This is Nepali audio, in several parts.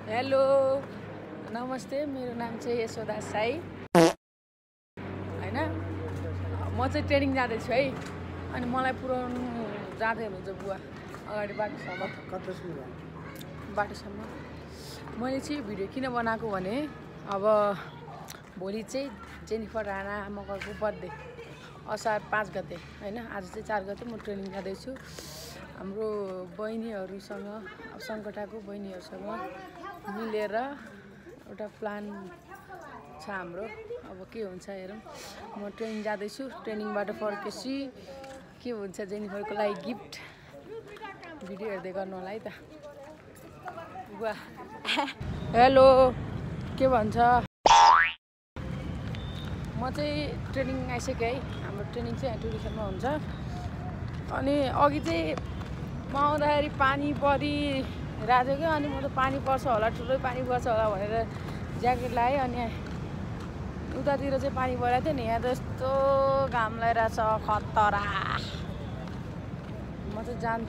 हेलो नमस्ते, मेरो नाम चाहिँ यशोदा साई हैन। म चाहिँ ट्रेनिङ जाँदैछु है, अनि मलाई पुऱ्याउनु जाँदै हुनुहुन्छ बुवा अगाडि बाटोसम्म। मैले चाहिँ भिडियो किन बनाएको भने अब भोलि चाहिँ जेनिफर राणा मगरको बर्थडे असार 5 गते हैन। आज चाहिँ 4 गते म ट्रेनिङ जाँदैछु। हाम्रो बहिनीहरूसँग सङ्कटाको बहिनीहरूसँग मिलेर एउटा प्लान छ हाम्रो। अब के हुन्छ हेरौँ। म ट्रेनिङ जाँदैछु, ट्रेनिङबाट फर्केपछि के हुन्छ जेनिफरको लागि गिफ्ट भिडियो हेर्दै गर्नु होला है त बुवा। हेलो के भन्छ। म चाहिँ ट्रेनिङ आइसकेँ है। हाम्रो ट्रेनिङ चाहिँ टुरिस्टमा हुन्छ। अनि अघि चाहिँ म आउँदाखेरि पानी परिरहेको थियो, अनि म त पानी पर्छ होला, ठुलै पानी पर्छ होला भनेर ज्याकेट लगाएँ। अनि उतातिर चाहिँ पानी परिरहेको थियो नि, यहाँ त यस्तो घाम लगाइरहेछ खतरा। म चाहिँ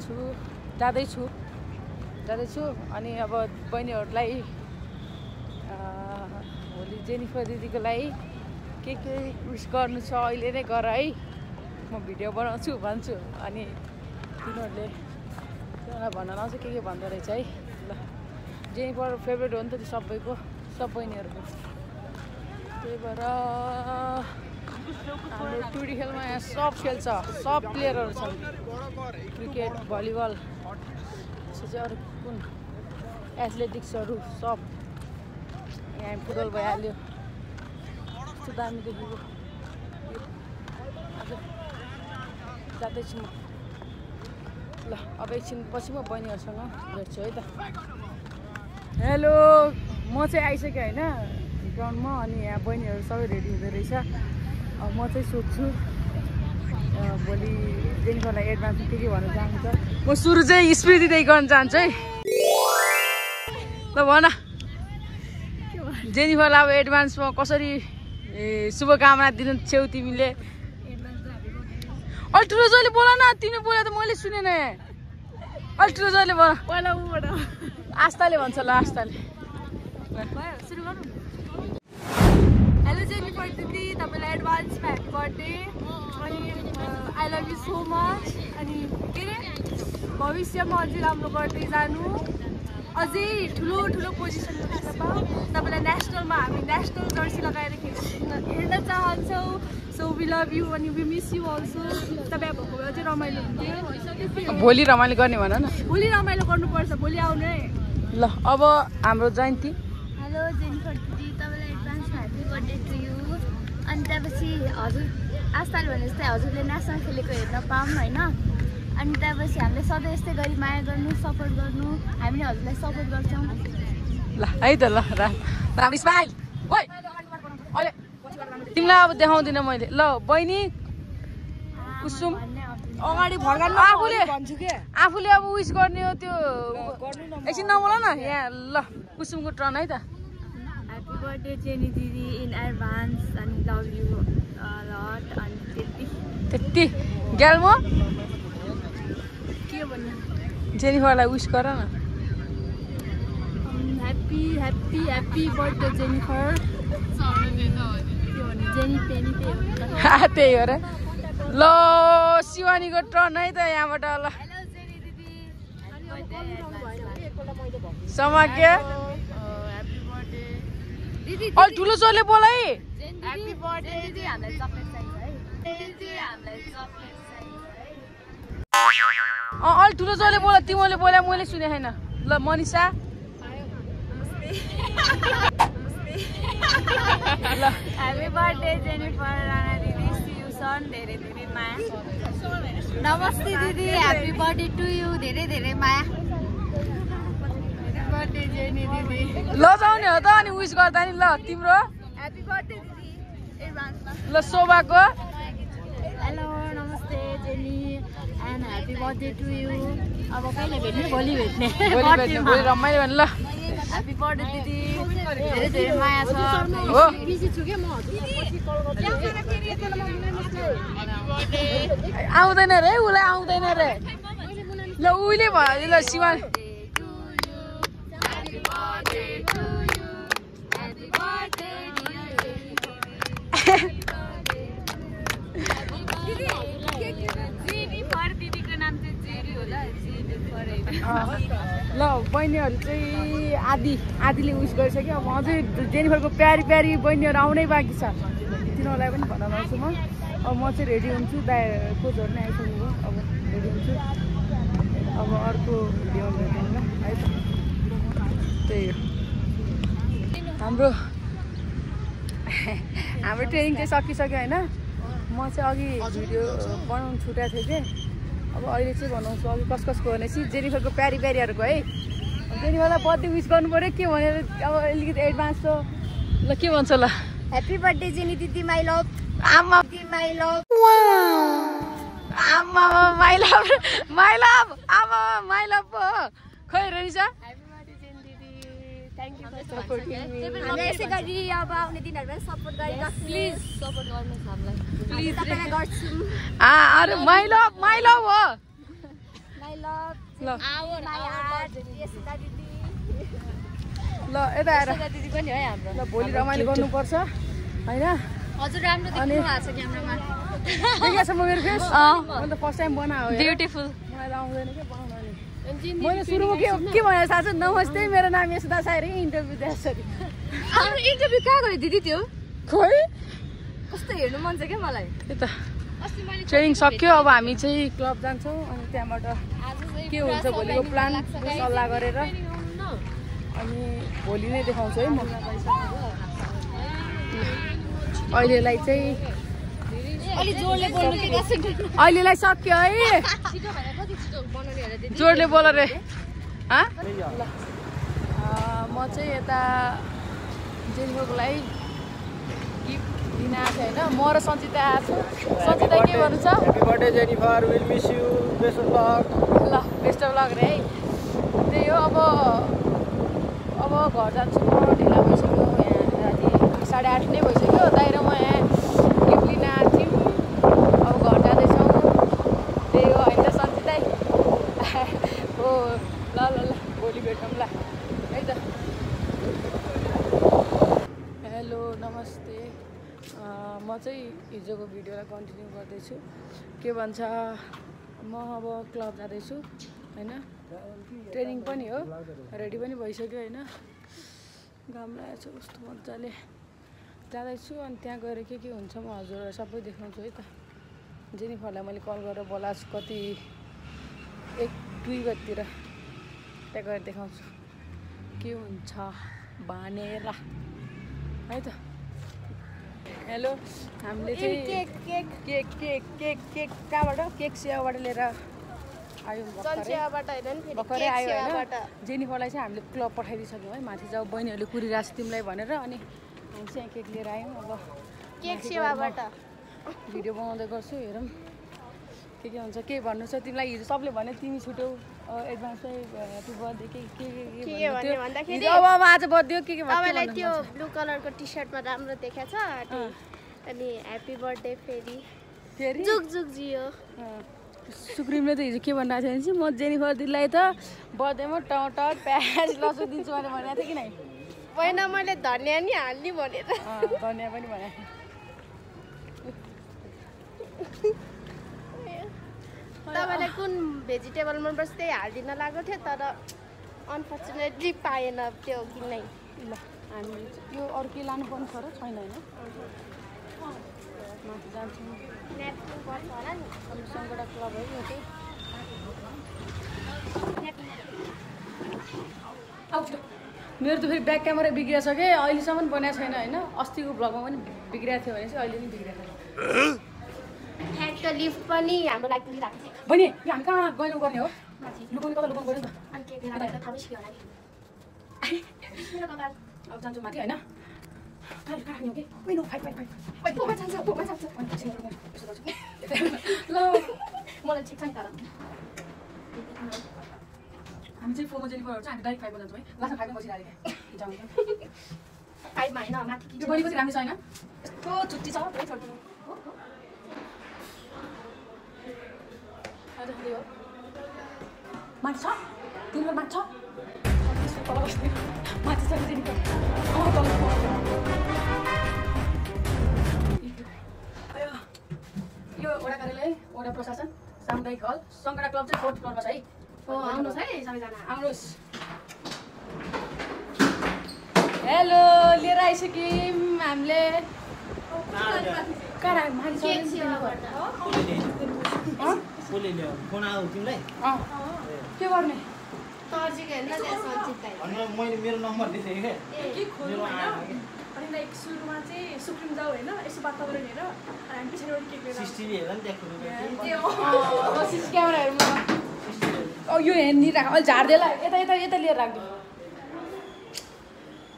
जाँदैछु। अनि अब बहिनीहरूलाई भोलि जेनिफर दिदीको लागि के विस गर्नु छ अहिले नै गर है, म भिडियो बनाउँछु भन्छु। अनि तिनीहरूलाई भन्न लाउँछ के भन्दो रहेछ है। ल जेनिफर फेभरेट हो नि त त्यो सबैको, सब बहिनीहरूको। त्यही भएर हाम्रो टुडी खेलमा यहाँ सब खेल्छ, सब प्लेयरहरू छन्। क्रिकेट, भलिबल, त्यसपछि अरू कुन एथलेटिक्सहरू सब। यहाँ फुटबल भइहाल्यो। कस्तो दामी देखेको। आज जाँदैछु म। ल अब एकछिन पछि म बहिनीहरूसँग भेट्छु है त। हेलो म चाहिँ आइसकेँ होइन ग्राउन्डमा। अनि यहाँ बहिनीहरू सबै रेडी हुँदो रहेछ। अब म चाहिँ सोध्छु भोलि जेनिफरलाई एडभान्समा के भन्न चाहन्छ। म सुरु चाहिँ स्मृति दिँदै गर्न चाहन्छु है। ल भन जेनिफरलाई अब एडभान्समा कसरी शुभकामना दिनु छेउ तिमीले। अल्ट्रोजले बोल न, तिमी बोला त मैले सुनेन। अल्ट्रोजले बोल पहिला उबाट आस्थाले भन्छ। ल आस्थाले सुरु गर्नु। हेलो जेनिफर दिदी, तपाईँलाई एडभान्समा ह्याप्पी बर्थडे। अनि I love you so much. अनि के अरे भविष्यमा अझै राम्रो गर्दै जानु, अझै ठुलो पोजिसनमा देख्न पाऊँ। तपाईँलाई नेसनलमा हामी नेसनल जर्सी लगाएर हेर्न चाहन्छौँ। सो वी लभ यु अनि वी मिस यु अल्सो। तपाईँ भएको भए अझै रमाइलो हुन्थ्यो। भोलि रमाइलो गर्ने भन न। भोलि रमाइलो गर्नुपर्छ, भोलि आउनु है। ल अब हाम्रो जयन्ती। हेलो जेनिफर दिदी, तपाईँलाई एडभान्समा ह्याप्पी बर्थडे टु यु। अनि त्यसपछि हजुर आस्थाले भने जस्तै हजुरले नेसनल खेलेको हेर्न पाऊँ होइन। अनि त्यसपछि हामीले सधैँ यस्तै गरी माया गर्नु, सपोर्ट गर्नु। हामीले हजुरलाई सपोर्ट गर्छौँ। ल है त। ल राम स्माइल। ओइ अहिले तिमीलाई अब देखाउँदिनँ मैले। ल बहिनी कुसुम अगाडि फर्कानु भन्छु के आफूले अब विस गर्ने हो त्यो। एकछिन नबोल न यहाँ। ल कुसुमको टर्न है त। ह्याप्पी बर्थडे जेनी दिदी इन एडभान्स अनि लभ यु लट। अनि त्यति ग्याल्मो के भन्नु, जेनिफरलाई विस गर न। Happy happy happy birthday Jennifer. Jenny Penny त्यही हो र। ल शिवानीको टर्न है त यहाँबाट। ल समाज्ञ अलि ठुलो स्वरले बोल है। ह्याप्पी बर्थडे दिदी, हामीलाई चकलेट चाहिन्छ है। दिदी हामीलाई चकलेट चाहिन्छ। अलि ठुलो स्वरले बोल, तिमीले बोले मैले सुने छैन। ल मनिषा ल ह्याप्पी बर्थडे जेनिफर राणा दिदी, सी यु सन। धेरै माया। नमस्ते दिदी, ह्याप्पी बर्थडे टु यु। धेरै माया। ह्याप्पी बर्थडे जेनी दिदी। ल जाउने हो त अनि विस गर्दा नि। ल तिम्रो ह्याप्पी बर्थडे दिदी एडभान्समा। ल शोभाको हेलो नमस्ते Jenny and happy birthday to you. अब कहिले भेट्ने? भोलि भेट्ने। भोलि रमाइलो भने। ल ह्याप्पी बर्थडे दिदी, धेरै माया छ। हो आउँदैन रे, उसलाई आउँदैन रे। ल उहिले भयो। ल Shivani birthday to you. Happy birthday dear Jenny. दिदीको नाम चाहिँ जेरी होला जेरी ल बहिनीहरू चाहिँ आदीले उइस गरिसक्यो अब अझै जेनिफरको प्यारी प्यारी बहिनीहरू आउनै बाँकी छ तिनीहरूलाई पनि भन्न लाउँछु म अब म चाहिँ रेडी हुन्छु कोचहरू नै आइसकेको अब रेडी हुन्छु अब अर्को भिडियो भेटौँला है त त्यही हो हाम्रो ट्रेनिङ चाहिँ सकिसक्यो होइन म चाहिँ अघि भिडियो बनाउनु छुटेको थिएँ कि अब अहिले चाहिँ बनाउँछु अघि कसको भनेपछि जेनिफरको प्यारी प्यारीहरूको है जेनिफरलाई बर्थडे विस गर्नु पऱ्यो के भनेर अब अलिकति एडभान्स छ ल के भन्छ ल ह्याप्पी बर्थडे जेनी दिदी माई लभ आमा माई लभ आमा माई लभ आमा माई लभ पो खै रनिसा हामीले यसै गरी अब आउने दिनहरूमा सपोर्ट गरिदिनुहोस् प्लिज सपोर्ट गर्नुहोस् हामीलाई प्लिज तपाईँलाई गर्छौँ अरे माई लभ हो माई लभ ल माई हार्ट यस्ता दिदी ल यता आएर दिदी पनि है हाम्रो ल भोलि रमाइलो गर्नुपर्छ होइन हजुर राम्रो देख्नु भएको छ क्यामेरामा देखिएको छ म मेरो फेस मैले त फर्स्ट टाइम बनाएको ब्युटिफुल मलाई त आउँदैन के बनाउनु मैले सुरुमा के भनेर थाहा छ नमस्ते मेरो नाम यशोदा सायरी इन्टरभ्यू दिएसरी हाम्रो इन्टरभ्यू कहाँ गयो दिदी त्यो खोइ कस्तो हेर्नु मन छ क्या मलाई त्यही त ट्रेनिङ सक्यो अब हामी चाहिँ क्लब जान्छौँ अनि त्यहाँबाट के हुन्छ भोलिको प्लान सल्लाह गरेर अनि भोलि नै देखाउँछु है म अहिलेलाई चाहिँ अहिलेलाई सक्यो है जोडले बोल रे म चाहिँ यता जेनिफरको लागि गिफ्ट दिन आएको थिएँ होइन म र सञ्चिता आएको छु सञ्चिता के गर्नु छ happy birthday Jennifer will miss you best of lock ल बेस्ट अफ लक रे है त्यही हो अब घर जान्छु म ढिला भइसक्यो यहाँ राति 8:30 नै भइसक्यो दाइ र म यहाँ गिफ्ट लिन आएको थियौँ अब घर जाँदैछौँ त्यही हो होइन सञ्चितै हो ल भोलि भेटौँ ल है त हेलो नमस्ते म चाहिँ हिजोको भिडियोलाई कन्टिन्यू गर्दैछु के भन्छ म अब क्लब जाँदैछु होइन ट्रेनिङ पनि हो रेडी पनि भइसक्यो होइन घाम लागेको छ कस्तो मजाले जाँदैछु अनि त्यहाँ गएर के हुन्छ म हजुरहरू सबै देखाउँछु है त जेनिफरलाई मैले कल गरेर बोलाएको छु कति 1-2 बजीतिर त्यहाँ गएर देखाउँछु के हुन्छ भनेर है त हेलो हामीले चाहिँ केक कहाँबाट केक सेवाबाट लिएर आयो भर्खरै आयो होइन जेनिफरलाई चाहिँ हामीले क्लब पठाइदिइसक्यौँ है माथि जाऊ बहिनीहरूले कुरिरहेको छ तिमीलाई भनेर अनि हामी चाहिँ केक लिएर आयौँ अब केक सेवाबाट भिडियो बनाउँदै गर्छु हेरौँ के हुन्छ के भन्नु छ तिमीलाई हिजो सबले भने तिमी छुट्यौ एडभान्समै ह्याप्पी बर्थडे के भन्दाखेरि अब आज बर्थडे के तपाईँलाई त्यो ब्लू कलरको टी सर्टमा राम्रो देखाएको छ अनि ह्याप्पी बर्थडे फेरि जुग जुग जियो सुक्रिमले त हिजो के भनिरहेको थियो भने चाहिँ म जेनिफर दिदीलाई त बर्थडेमा टमाटर प्याज लसुन दिन्छु भनेर भनेको थिएँ कि नै होइन मैले धनियाँ नि हाल्ने भनेर धनियाँ पनि भनेको तपाईँलाई कुन भेजिटेबल मनपर्छ त्यही हालिदिन लागेको थियो तर अनफर्चुनेटली पाएन त्यो किन्नै ल हामी यो अरू के लानुपर्ने छ र छैन होइन माथि जान्छौँ न्यापकिन पर्छ होला नि हाम्रो सङ्गडा क्लब है यो चाहिँ मेरो त फेरि ब्याक क्यामेरा बिग्रिएको छ कि अहिलेसम्म बनाएको छैन होइन अस्तिको ब्लगमा पनि बिग्रिएको थियो भने चाहिँ अहिले पनि बिग्रिएको ह्याक त लिफ्ट पनि हाम्रो लागि राख्छ बहिनी हामी कहाँ गएर गर्ने हो लुकाउने कता लुकाउनु पऱ्यो नि त अनि के थाहा सिक्यो होला नि अब जान्छु माथि होइन ल मलाई ठिक छ नि तर हामी चाहिँ फोरमा जेनिफरहरू चाहिँ हामी डाइरेक्ट 5 मा जान्छौँ है लास्टमा 5 मा बसिरहेको जान्छ 5 मा होइन माथि त्यो बहिनी पनि राम्रो छैन यस्तो छुट्टी छ पुरै छोड्नु माथि छ तिम्रो माथि छ माथि छ जेनिफर यो वडा कार्यालय वडा प्रशासन सामुदायिक हल सङ्गडा क्लब चाहिँ 4th फ्लोरमा छ है आउनुहोस् है सबैजना आउनुहोस् हेलो लिएर आइसक्यौँ हामीले के गर्ने मेरो नम्बर दिएको अनि लाइक सुरुमा चाहिँ सुप्रिम जाऊ होइन यसो बात गरेर हेर हामी पछाडिबाट केक लिएर सिस्टरले हेर्दा नि सिसी क्यामेराहरूमा यो हेर्ने राख अलि झार्देला यता यता यता लिएर राख्दिउँ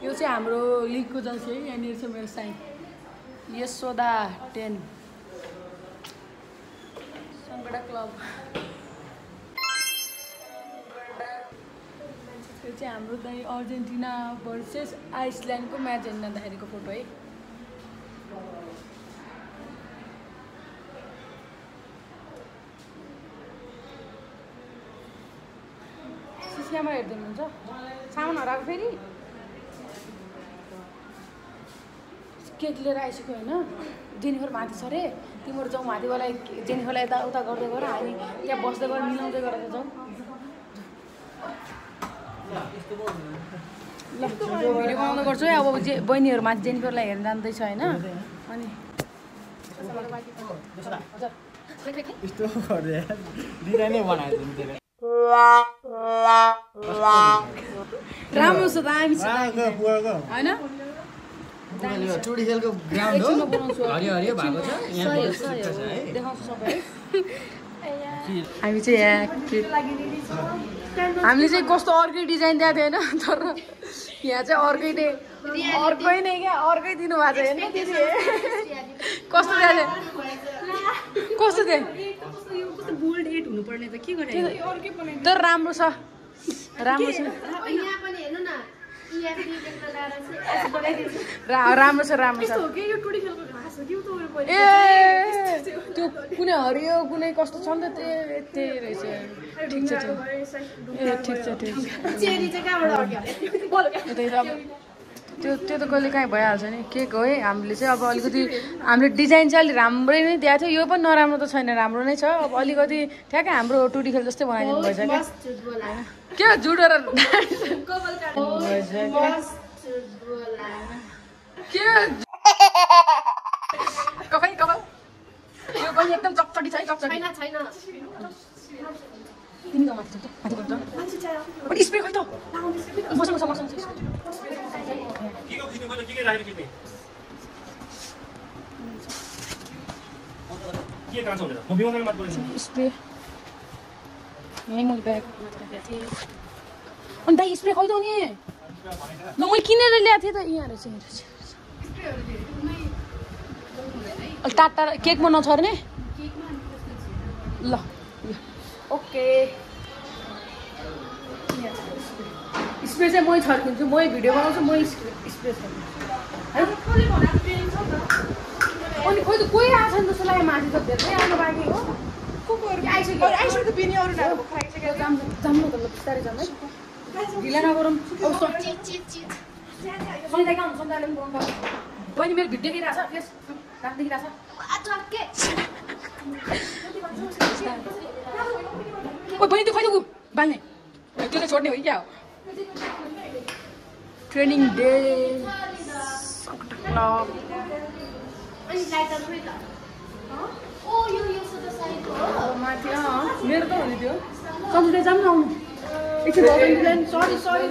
यो चाहिँ हाम्रो लिगको जर्सी है यहाँनिर छ मेरो साइन यशोदा 10 सङ्गडा क्लब यो चाहिँ हाम्रो दाइ अर्जेन्टिना भर्सेस आइसल्यान्डको म्याच हेर्दाखेरिको फोटो है सिसी क्यामेरा हेर्दै हुनुहुन्छ सामानहरू आएको फेरि केक लिएर आइसक्यो होइन जेनिफर माथि छ अरे तिमीहरू जाउँ माथिबाट जेनिफरलाई यता उता गर्दै गर हामी त्यहाँ बस्दै गर मिलाउँदै गरेर जाउँ ल भिडियो बनाउँदै गर्छु है अब बहिनीहरू माथि जेनिफरलाई हेर्न जाँदैछ होइन अनि राम्रो छ त हामी होइन टुडी खेलको ग्राउन्ड हो हरियो हरियो भएको छ यहाँ देखाउँछु सबै हामी चाहिँ यहाँ हामीले चाहिँ कस्तो अर्कै डिजाइन दिएको थियो होइन तर यहाँ चाहिँ अर्कै नै क्या अर्कै दिनुभएको छ होइन कस्तो दिएको थियो कस्तो थियो बोल्ड 8 हुनुपर्ने त के गर्ने तर राम्रो छ राम्रो छ राम्रो छ ए त्यो कुनै हरियो कुनै कस्तो छ नि त त्यही रहेछ ठिक छ त्यो त कहिले काहीँ भइहाल्छ नि केक हो है हामीले चाहिँ अब अलिकति हामीले डिजाइन चाहिँ अलिक राम्रै नै दिएको थियो यो पनि नराम्रो त छैन राम्रो नै छ अब अलिकति ठ्याक्कै हाम्रो टुडी खेल जस्तै बनाइदिनु भएछ क्या जुडो र कफै कपाल यो पनि एकदम चकचकी छ है चकचकी तिमी माथि स्प्रे खै त मसँग स्प्रे यहीँ मैले ब्याग अनि दाइ स्प्रे खै त नि ल मैले किनेर ल्याएको थिएँ त यहाँ रहेछ टाटा केकमा नछर्ने ल ओके स्प्रे चाहिँ मै छर्किन्छु मै भिडियो बनाउँछु मै स्प्रे अनि खोइ त कोही आएको छैन जस्तो लाग्यो माथि त धेरै आउनु बाँकी हो आइसक्यो बिनी अरू जाम्नु त ल बिस्तारै जाउँ है ढिला नगरौँ सन्ध्या कहाँ हुन्छ सन्ध्याले पनि बोलाउनु बहिनी मेरो भिडियो देखिरहेछ फेस रात देखिरहेछ ओ बहिनी त्यो खै त बाल्ने त्यो चाहिँ छोड्ने हो कि क्या हो ट्रेनिङ डे माथि मेरो त हुने थियो सन्ध्या जाऊँ न आउनु एकछिन सरी सरी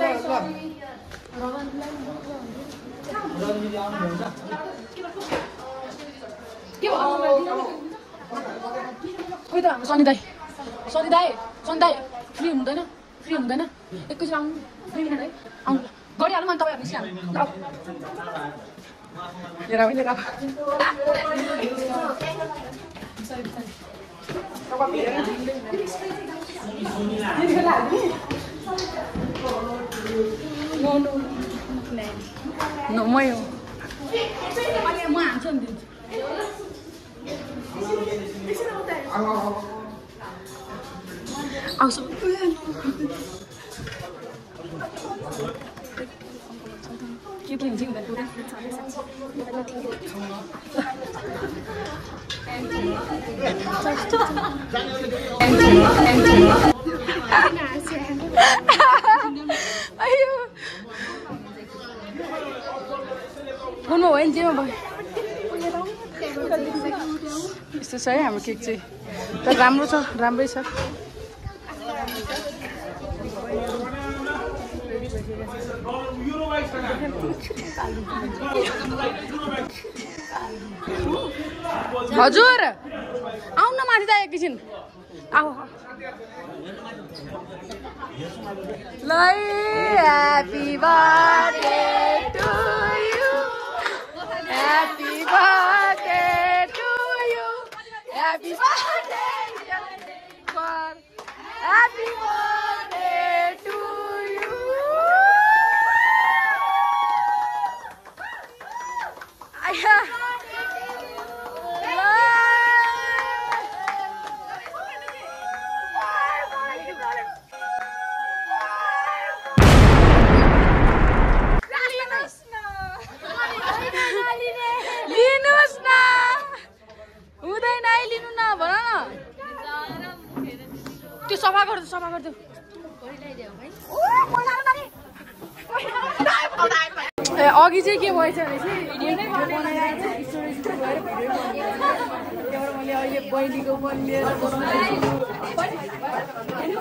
के भयो खोइ त हाम्रो सनी दाई फ्री हुँदैन एकैछिन आउनु 2 मिनट है आउनु गरिहाल्नु अनि तपाईँहरू निस्किहाल्नु लिएर No, मै हो अहिले म हान्छु नि दिन्छु आउँछ के लिन्छ नि अयो फोनमा भयो नि जेमा भयो यस्तो छ है हाम्रो केक चाहिँ तर राम्रो छ राम्रै छ हजुर आउन माथि त एकैछिन आऊ ल happy birthday to you happy birthday to you happy birthday happy birthday to you आया त्यो सफा गर्दो अघि चाहिँ के भएछ भने चाहिँ त्यहाँबाट मैले अहिले बहिनीको पनि लिएर यो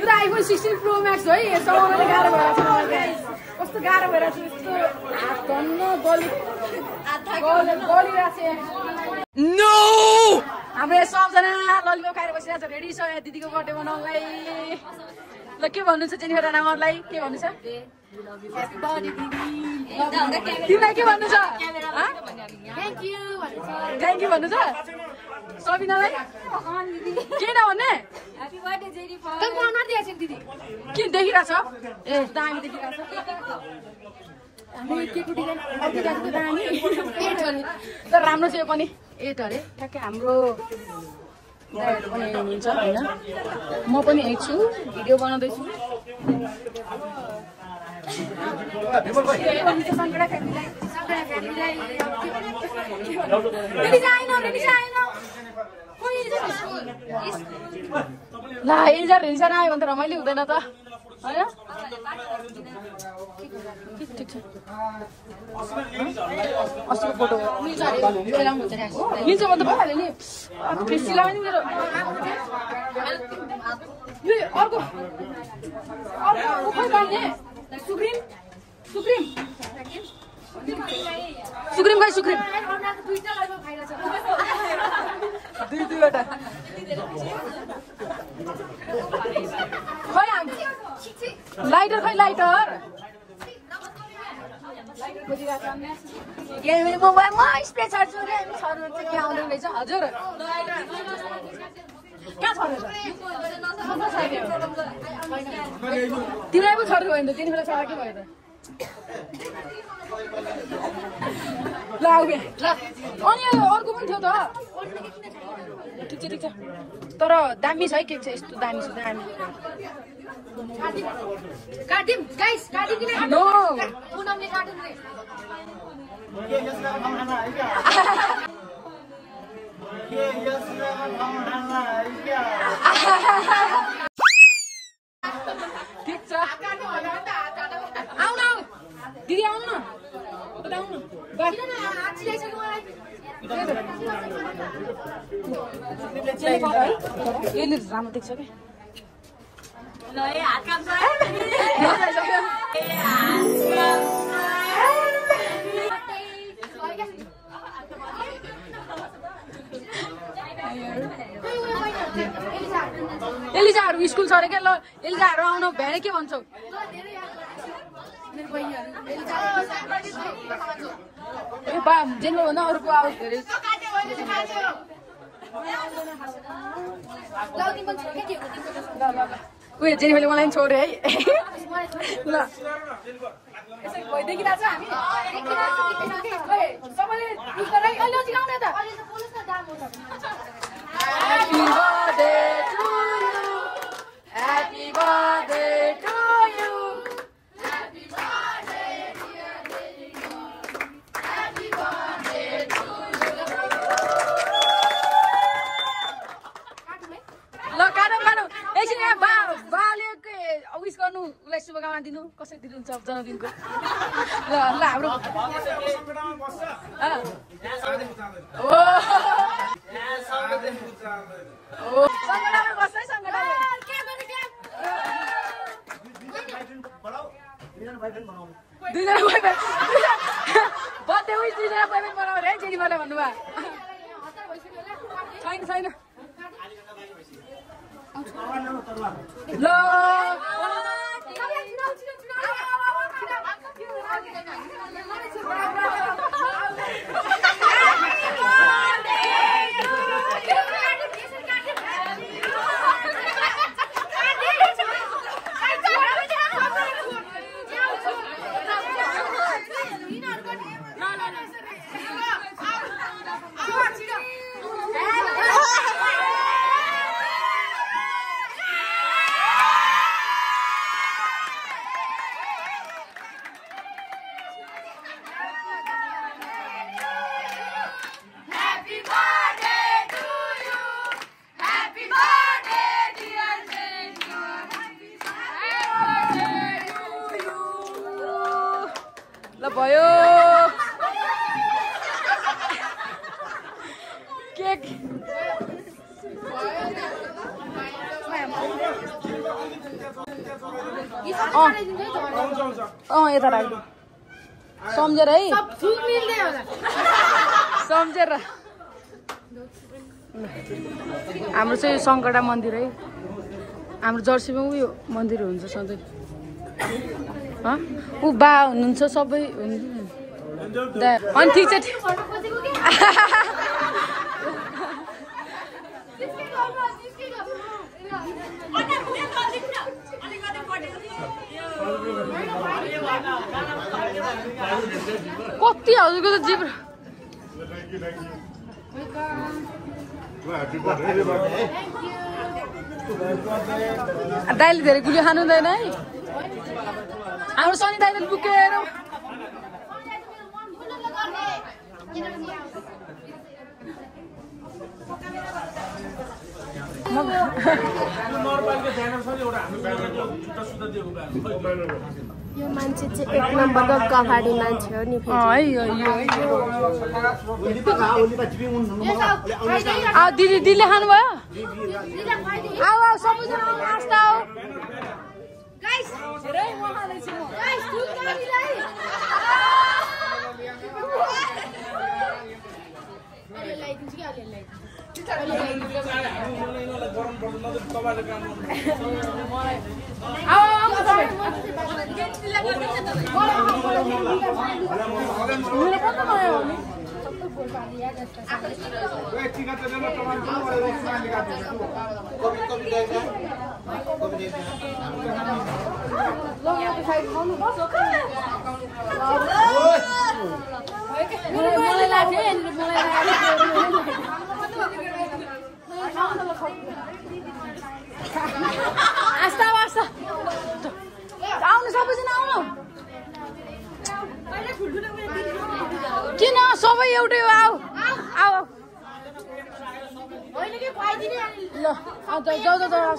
त आइफोन 16 प्रो म्याक्स है चलाउन गाह्रो भएर छ कस्तो गाह्रो भएर छ यस्तो हात धन्न बलिरहेको छ हाम्रो सबजना ललिपप खाएर बसिरहेको छ रेडी छ दिदीको बर्थडे मनाउनलाई ल के भन्नु छ जेनिफर राणालाई के भन्नु छ तिमीलाई के भन्नु छ थ्याङ्क यू भन्नु छ सबिनालाई के नभन्ने के देखिरहेको छ ए दामी देखिरहेको छ तर राम्रो छ यो पनि 8 अरे ठ्याक्कै हाम्रो दाइहरू पनि हुनुहुन्छ होइन म पनि यही छु भिडियो बनाउँदैछु ला एलिजा आयो भने त रमाइलो हुँदैन त होइन ठिक छ अस्तिको फोटो लिन्छ भने त भइहाल्यो नि बेसी लाग्यो नि मेरो यो अर्को खोइ पाउने सुक्रिम खै सुक्रिम दुईवटा खै लाइटर खै लाइटर मैले मोबाइलमा स्प्रे छर्छु अरे छर्नु चाहिँ के आउँदैन रहेछ हजुर कहाँ छर्नु तिमीलाई पो छर्नु भयो नि त तिनी बेला छर्दा के भयो त ल अनि अर्को पनि थियो त ठिक छ तर दामी छ है केक चाहिँ यस्तो दामी छ दामी काटिम गाइस काटिदिने नो पुनमले काटिदिने ठिक छ आउन दिदी आउनु न आउनु यसले राम्रो देख्छ कि एलिजाहरू स्कुल छ अरे क्या ल एलिजाहरू आउनु भ्याने के भन्छौ जेनमा भन्दा अरूको आवाज धेरै उयो जेनिफरले मलाई पनि छोड्यो है ल देखिरहेको छ हामी सबैले Happy birthday to you. Happy birthday to you. Happy birthday. दिनु कसरी दिनुहुन्छ जन्मदिनको ल ल हाम्रो सङ्कटामा बस्छ है सङ्कटामा दुईजना बोयफ्रेन्ड बर्थडे विश दुईजना बोयफ्रेन्ड बनाउने है जेनिफरले भन्नुभयो छैन छैन ल भयो केक यता राख्नु सम्झेर है सम्झेर हाम्रो चाहिँ सङ्कटा मन्दिर है हाम्रो जर्सीमा उयो मन्दिर हुन्छ सधैँ ऊ बा हुनुहुन्छ सबै अनि ठिक छ कति हजुरको त जिब्रो दाइले धेरै गुलियो खानु हुँदैन है हाम्रो सनी दाइले बुकेर यो मान्छे चाहिँ एक नम्बरको कफाडी मान्छे हो नि दिदी दिदीले खानुभयो आऊ आऊ सबैजना नास्ता आऊ आउनु सबैजना आउनु किन सबै एउटै हो आऊ आऊ ल जाऊ जाऊ जाऊ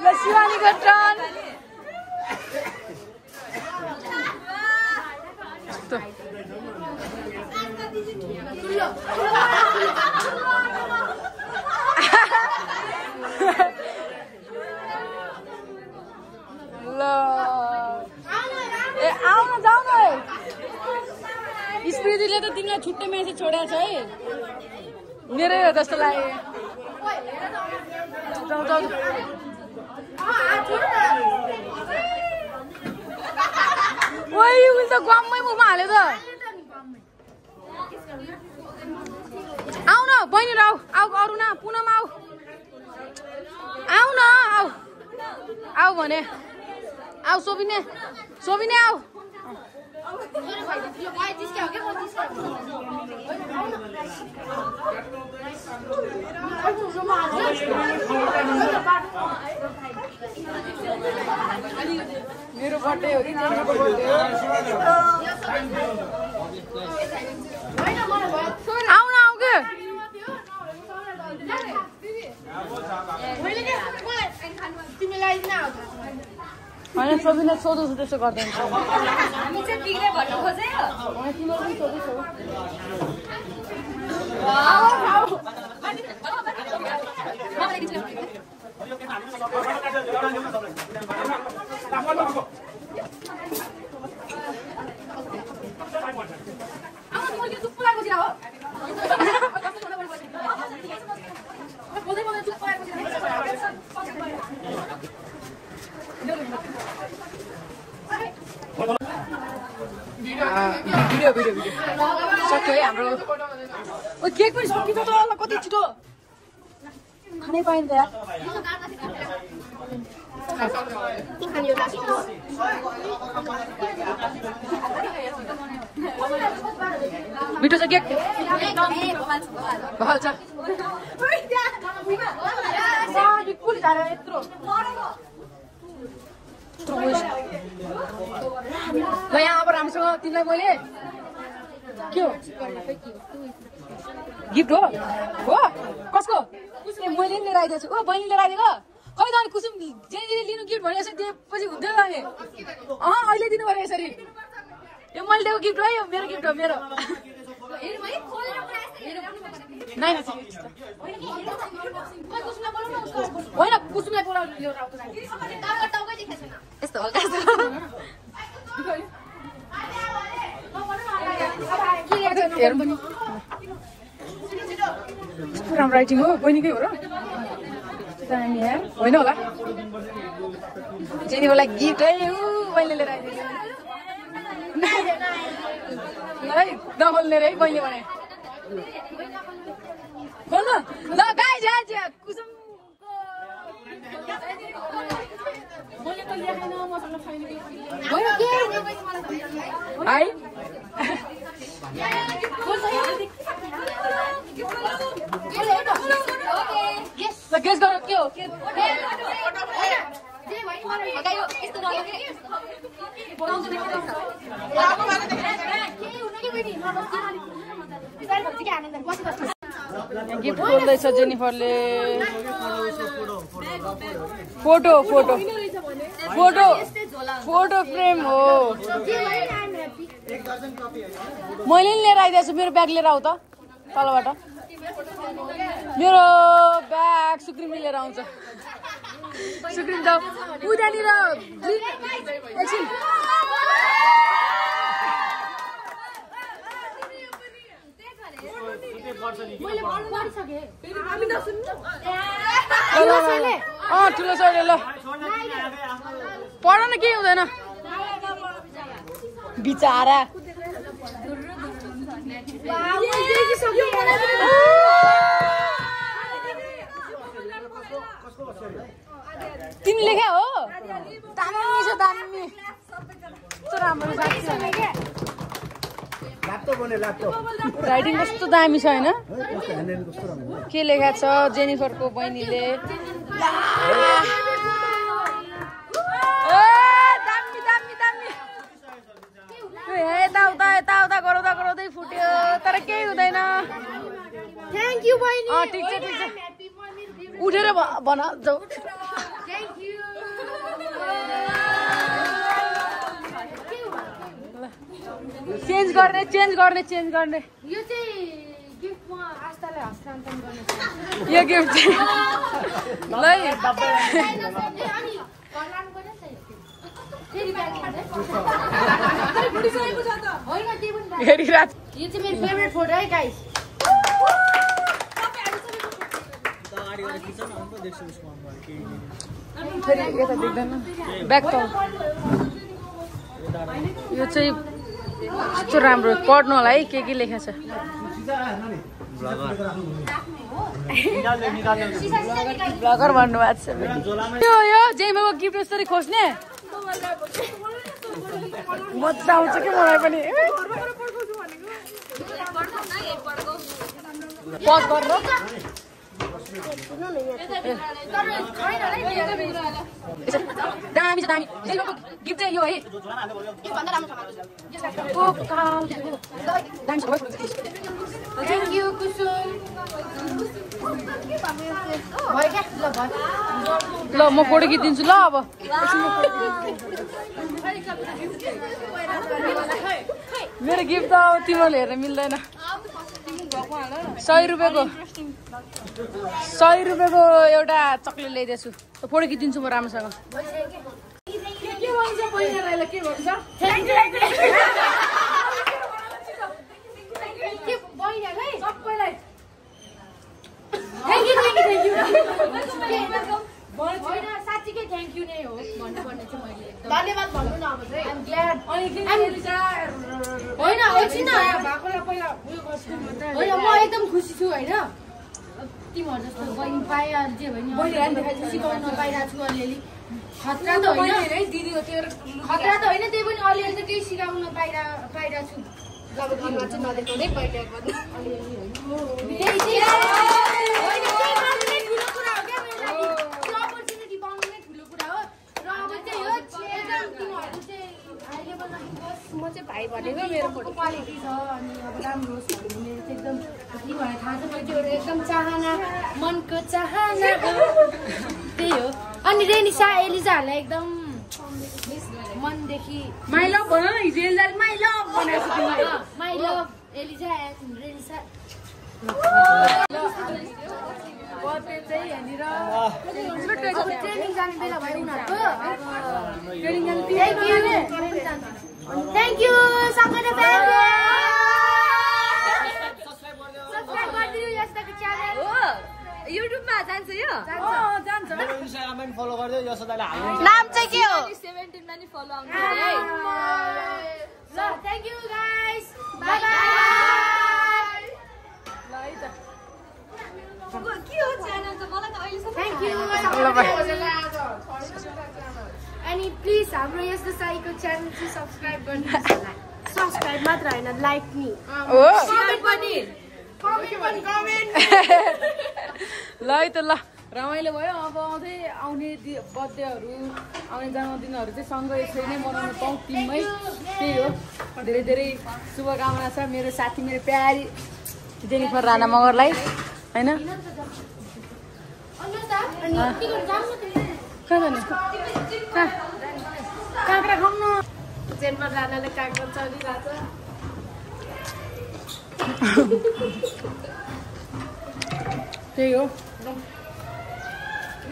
ल शिवानीको टर्न ल ए आउन जाऊ न स्मृतिले त तिमीलाई छुट्टै म्यासेज छोडेको छ है मेरै हो जस्तो लाग्यो जाऊ जाऊ ओइ उनी त गममै मुखमा हाल्यो त आउ न बहिनी आऊ आऊ अरू न पुनम आऊ आऊ न आऊ आऊ भने आऊ सोभिने सोभिने आऊ मेरो बर्थडे हो कि आऊ न आऊ के होइन सबैले सोधो त्यसो गर्दैन हामी चाहिँ बिग्रे भन्नु खोज्यो तिम्रो पनि सोधो भिडियो सक्यो है हाम्रो केक पनि सकिन्छ त ल कति छिटो खानै पाइन्छ यार मिठो छ केक भल्छ ल यहाँ अब राम्रोसँग तिमीलाई मैले के हो गिफ्ट हो कसको मैले नि लिएर आइदिएको छु ओ बहिनी लिएर आइदिएको खै त अनि कुसुम जे लिनु गिफ्ट भने यसरी दिएपछि हुन्थ्यो त अनि अहिले दिनु पऱ्यो यसरी यो मैले दिएको गिफ्ट हो यो मेरो गिफ्ट हो मेरो होइन कुसुमलाई बोलाउनु यस्तो हल्का हेरौँ पनि कस्तो राम्रो राइटिङ हो बहिनीकै हो र दामी यार होइन होला जेनी होला गिफ्ट है मैले लिएर आइदिएको है नखोल्ने रे है बहिनी भने खोल्नु ल गाइज कुसुम है गेस गर के हो गिफ्ट खोल्दैछ जेनिफरले photo photo photo photo frame हो मैले नि लिएर आइदिएको छु मेरो ब्याग लिएर आऊ त तलबाट मेरो ब्याग सुक्रिमले लिएर आउँछ सुक्रिम त उतानिर एकछिन ठुलो छैन ल पढ न केही हुँदैन बिचारा तिमी लेख्या हो दामी छ दामी कस्तो राम्रो राइटिङ कस्तो दामी छ होइन के लेखा छ जेनिफरको बहिनीले यताउता गराउँदै फुट्यो तर केही हुँदैन थ्याङ्क यू बहिनी ठिक छ उठेर भन जाऊ चेन्ज गर्ने यो चाहिँ गिफ्ट म आस्थालाई हस्तान्तरण गर्ने यो गिफ्ट यो चाहिँ मेरो फेभरेट फोटो है गाइस फेरि यता देख्दैन ब्याग त यो चाहिँ कस्तो राम्रो पढ्नु होला है के लेखा छ ब्लगर भन्नुभएको छ यो जेमको गिफ्ट यसरी खोज्ने मजा आउँछ कि मलाई पनि पज गरेर दामी छ दामी गिफ्ट चाहिँ यो है थ्याङ्क यू कुसुम ल म फोटो खिचिदिन्छु ल अब मेरो गिफ्ट त अब तिमीले हेर्न मिल्दैन 100 रुपियाँको एउटा चक्लेट ल्याइदिएछु फोटो खिचिदिन्छु म राम्रोसँग के भन्छ पैसालाई के भन्छ सबैलाई साँच्चीकै थ्याङ्क यू नै हो भन्नुपर्ने चाहिँ मैले धन्यवाद भन्नु न अब चाहिँ होइन एकछिन होइन म एकदम खुसी छु होइन तिमीहरू जस्तो बहिनी पाए जे भने सिकाउन पाइरहेको छु अलिअलि खतरा त होइन खतरा त होइन त्यही पनि अलिअलि त केही सिकाउन पाइरहेको छु अब घरमा चाहिँ नदेखाउँदै बाहिर म चाहिँ भाइ भनेको मेरो फोटो क्वालिटी छ अनि अब राम्रो होस् भन्ने मेरो चाहिँ एकदम के भने थाहा छ मैले त्यो एकदम चाहना मनको चाहना त्यही हो अनि रेनिसा एलिजाहरूलाई एकदम मनदेखि माइ लभ भन न हिजो एलिजाले माइ लभ भनेको छु तिमीलाई my love Eliza and Renisa birthday चाहिँ यहाँनिर ट्रेनिङ जाने बेला भयो उनीहरूको ट्रेनिङ जानु थ्याङ्क यू सबैले सब्सक्राइब गरिदिनु यस्तोको च्यानल युट्युबमा जान्छ यो जान्छ इन्स्टाग्राममा पनि फलो गर्दै यशोदाले हाल्नु नाम चाहिँ के हो 17 मा नि फलो आउनु है ल thank you guys bye bye के हो च्यानल त मलाई त अहिलेसम्म थ्याङ्क यू अनि प्लिज हाम्रो यस्तो साईको च्यानल चाहिँ सब्सक्राइब गर्नुहोस् होला सब्सक्राइब मात्र हैन लाइक नि हो कमेन्ट पनि ल है त ल रमाइलो भयो अब आउने बर्थडेहरू आउने जन्मदिनहरू चाहिँ सँगै यसरी नै मनाउन पाऊँ टिममै त्यही हो धेरै धेरै शुभकामना छ मेरो साथी मेरो प्यारी जेनिफर राणा मगरलाई होइन कहाँ जाने काँक्रा खाउँ न जेनमा राणाले कागज चलिरहेछ त्यही हो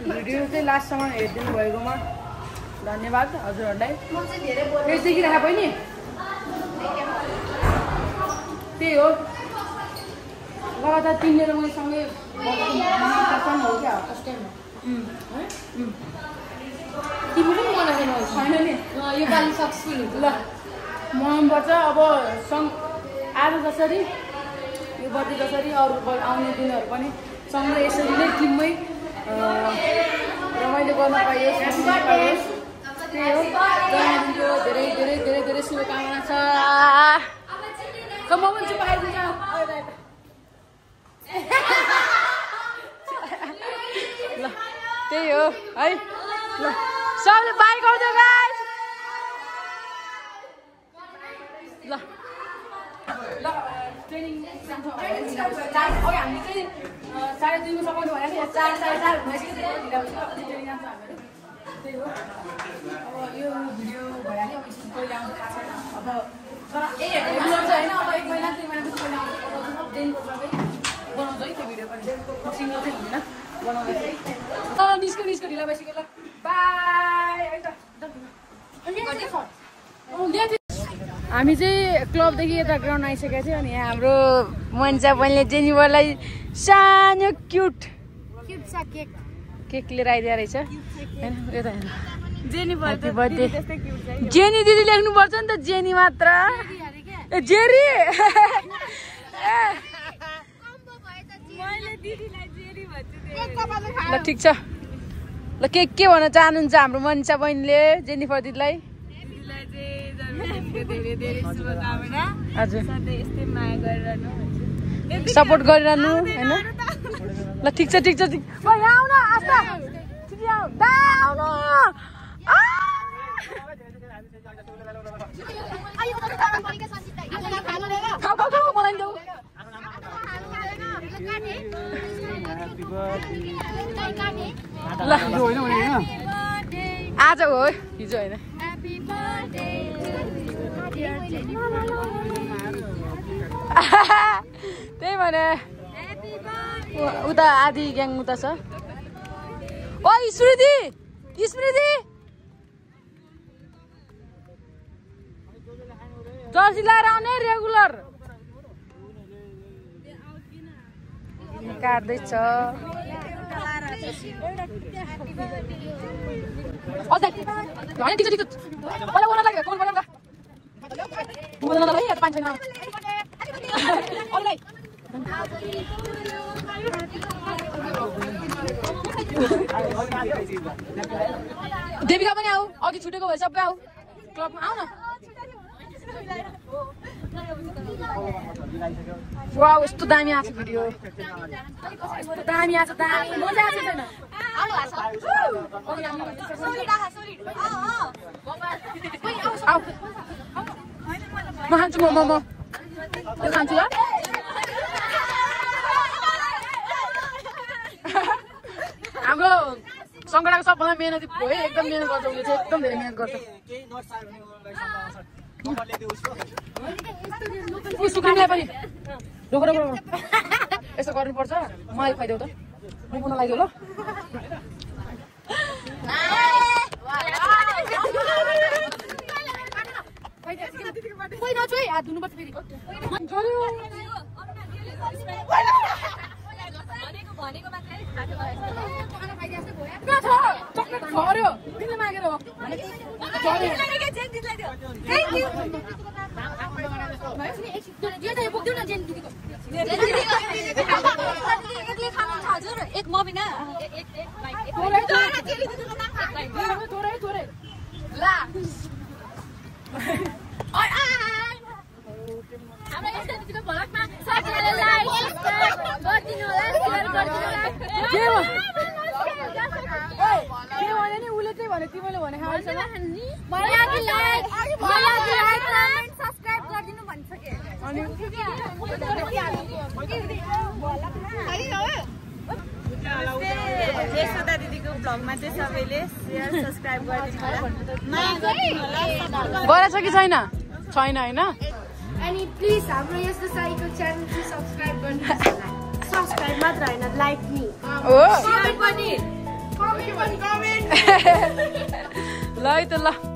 भिडियो चाहिँ लास्टसम्म हेरिदिनु भएकोमा धन्यवाद हजुरहरूलाई फेरि देखिरहेको बहिनी त्यही हो लगातार 3 लिएर मैले सँगै हो क्या फर्स्ट टाइम तिमी पनि बनाएको छैन नि यो पालि सक्सेसफुल हुन्छ ल मनाउनुपर्छ अब आज जसरी यो बर्थडे जसरी अरू आउने दिनहरू पनि सँगै यसरी नै टिममै रमाइलो गर्न पाइयोस् त्यही हो जन्मदिनको धेरै धेरै धेरै धेरै शुभकामना छ म पनि चाहिँ पाइदिन्छ ल त्यही हो है ल सबले बाई गर्दै गाइस ल ल ट्रेनिङ हामी चाहिँ 2:30 मा सकाउनु भनेको थियो 4:30 भइसक्यो ट्रेनिङ जान्छ हामीहरू त्यही हो अब यो भिडियो भइहाल्यो अब स्कुल कहिले आउँछ थाहा छैन अब तर हेर्नु पर्छ होइन अब 1 महिना 2 महिनापछि कहिले आउँछ अब दिनको सबै बनाउँछ है त्यो भिडियो पनि सिङ्गल चाहिँ हुँदैन बनाउँदैछ निस्को ढिला भइसक्यो ल बाई हामी चाहिँ क्लबदेखि यता ग्राउन्ड आइसकेको थियो अनि यहाँ हाम्रो मन्चा बहिनीले जेनिफरलाई सानो क्युट केक लिएर आइदिएको रहेछ होइन यता बर्थडे जेनी दिदी लेख्नुपर्छ नि त जेनी मात्र ए जेरी ल ठिक छ ल के भन्न चाहनुहुन्छ हाम्रो मनिषा बहिनीले जेनिफर दिदीलाई हजुर सपोर्ट गरिरहनु होइन ल ठिक छ ठिक छ ठिक ओ यहाँ आउन आस्था छिटो आऊ दा आउन खाऊ खाऊ खाऊ मलाई देऊ ल आज हो हिजो होइन त्यही भने उता आधी ग्याङ उता छ ओ स्मृति स्मृति जर्सी लाएर आउने रेगुलर काट्दैछ देविका पनि आऊ अघि छुटेको भए सबै आऊ क्लबमा आऊ न वाउ यस्तो दामी आएको छ भिडियो यस्तो दामी आएको छ दामी मजा आएको छैन म खान्छु म यो खान्छु ल हाम्रो सङ्कटाको सबभन्दा मेहनती हो है एकदम मेहनत गर्छ उसले चाहिँ एकदम धेरै मेहनत गर्छ सुक्रिमलाई पनि रोको रोको रोको यसो गर्नुपर्छ मलाई खुवाइदेऊ त म पुग्न लाग्यो ल हात धुनुपर्छ फेरि झर्यो तिमीले मागेर हो एक म बिना तिमीले भने यशोदा दिदीको भ्लगमा चाहिँ सबैले शेयर सब्स्क्राइब गरिदिनु होला गरेछ कि छैन छैन हैन अनि प्लिज हाम्रो यस्तो साईको च्यानल चाहिँ सब्स्क्राइब गर्नुहोस् सब्स्क्राइब मात्र हैन लाइक नि ओ कमेन्ट पनि ल है त ल